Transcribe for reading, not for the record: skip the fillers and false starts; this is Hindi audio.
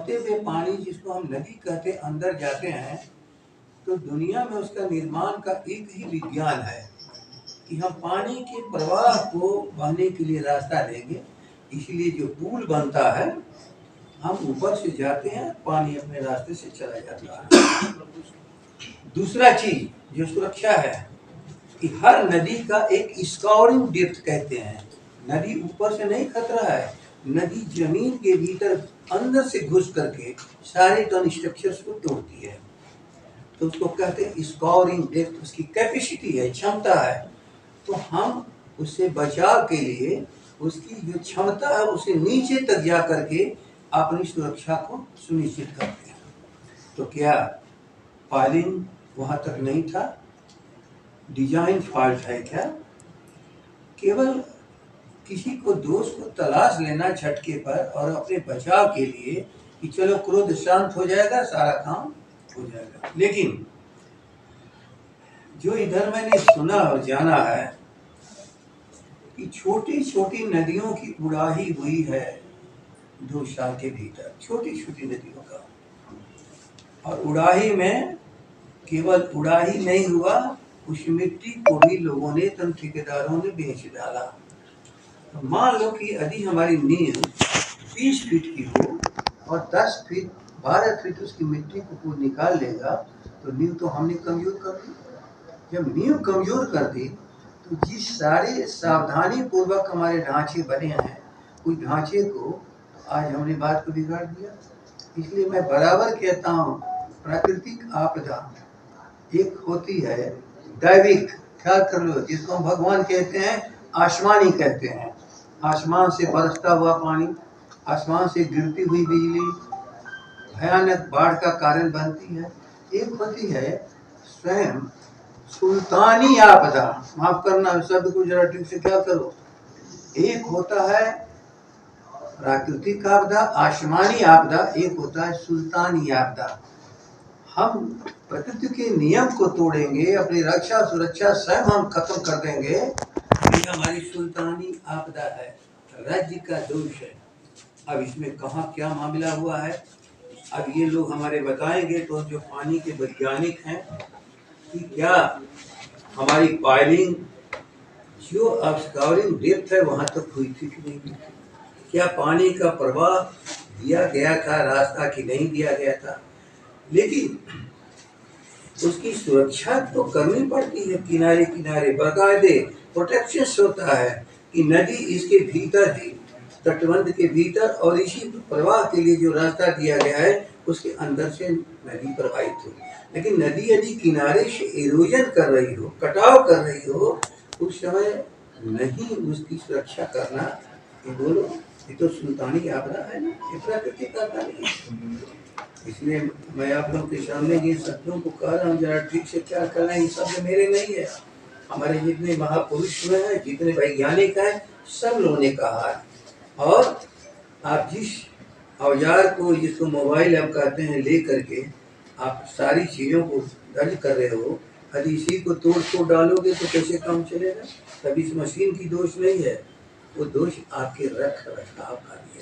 बहते हुए पानी जिसको हम नदी कहते अंदर जाते हैं, तो दुनिया में उसका निर्माण का एक ही विज्ञान है कि हम पानी के प्रवाह को बहने के लिए रास्ता देंगे। इसलिए जो पुल बनता है, हम ऊपर से जाते हैं, पानी अपने रास्ते से चला जाता है। दूसरा चीज जो सुरक्षा है कि हर नदी का एक स्कॉरिंग डेप्थ कहते हैं। नदी ऊपर से नहीं खतरा है, नदी जमीन के भीतर अंदर से घुस करके सारे कंस्ट्रक्चर्स को तोड़ती है, तो उसको कहते हैं स्कॉरिंग डेप्थ। उसकी कैपेसिटी है, क्षमता है। तो हम उससे बचाव के लिए उसकी जो क्षमता है उसे नीचे तक जा करके अपनी सुरक्षा को सुनिश्चित करते हैं। तो क्या पाइलिंग वहां तक नहीं था? डिजाइन फॉल्ट है क्या? केवल किसी को दोष को तलाश लेना झटके पर और अपने बचाव के लिए कि चलो क्रोध शांत हो जाएगा, सारा काम हो जाएगा। लेकिन जो इधर मैंने सुना और जाना है कि छोटी छोटी नदियों की उड़ाही हुई है 2 साल के भीतर, छोटी छोटी नदियों का। और उड़ाही में केवल उड़ाही नहीं हुआ, उस मिट्टी को भी लोगों ने, तन ठेकेदारों ने बेच डाला। तो मान लो कि यदि हमारी नींव 20 फीट की हो और 10 फीट 12 फीट उसकी मिट्टी को कोई निकाल लेगा, तो नींव तो हमने कमजोर कर दी। जब नींव कमजोर कर दी तो जिस सारे सावधानी पूर्वक हमारे ढांचे बने हैं, उस ढांचे को आज हमने बात को बिगाड़ दिया। इसलिए मैं बराबर कहता हूँ, प्राकृतिक आपदा एक होती है दैविक, ख्याल कर लो, जिसको हम भगवान कहते हैं, आसमानी कहते हैं। आसमान से बरसता हुआ पानी, आसमान से गिरती हुई बिजली भयानक बाढ़ का कारण बनती है। एक होती है स्वयं सुल्तानी आपदा, माफ करना शब्द को जरा ठीक से क्या करो। एक होता है प्राकृतिक आपदा, आसमानी आपदा, एक होता है सुल्तानी आपदा। हम प्रकृति के नियम को तोड़ेंगे, अपनी रक्षा सुरक्षा स्वयं हम खत्म कर देंगे, ये हमारी सुल्तानी आपदा है, राज्य का दोष है। अब इसमें कहाँ क्या मामला हुआ है, अब ये लोग हमारे बताएंगे। तो जो पानी के वैज्ञानिक हैं कि क्या हमारी पाइलिंग जो अब स्कॉरिंग डेप्थ है वहां तक हुई थी कि नहीं हुई थी, क्या पानी का प्रवाह दिया गया था रास्ता कि नहीं दिया गया था। लेकिन उसकी सुरक्षा तो करनी पड़ती है, किनारे किनारे बाकायदे प्रोटेक्शन होता है कि नदी इसके भीतर ही, तटबंध के भीतर, और इसी प्रवाह के लिए जो रास्ता दिया गया है उसके अंदर से नदी प्रवाहित हो। लेकिन नदी यदि किनारे से इरोजन कर रही हो, कटाव कर रही हो, उस समय नहीं उसकी सुरक्षा करना, ये बोलो, ये तो सुल्तानी आपदा है ना, ये प्राकृतिक आपदा नहीं। इसलिए मैं आप लोगों के सामने जिन शब्दों को कह रहा हूँ, जरा ठीक से क्या कर रहे हैं। ये शब्द मेरे नहीं है, हमारे जितने महापुरुष हुए हैं, जितने वैज्ञानिक हैं, सब लोगों ने कहा है। और आप जिस औजार को, जिसको मोबाइल आप कहते हैं, ले करके आप सारी चीज़ों को दर्ज कर रहे हो, यदि इसी को तोड़ डालोगे तो कैसे काम चलेगा। तब इस मशीन की दोष नहीं है, वो दोष आपके रख रखाव का भी है।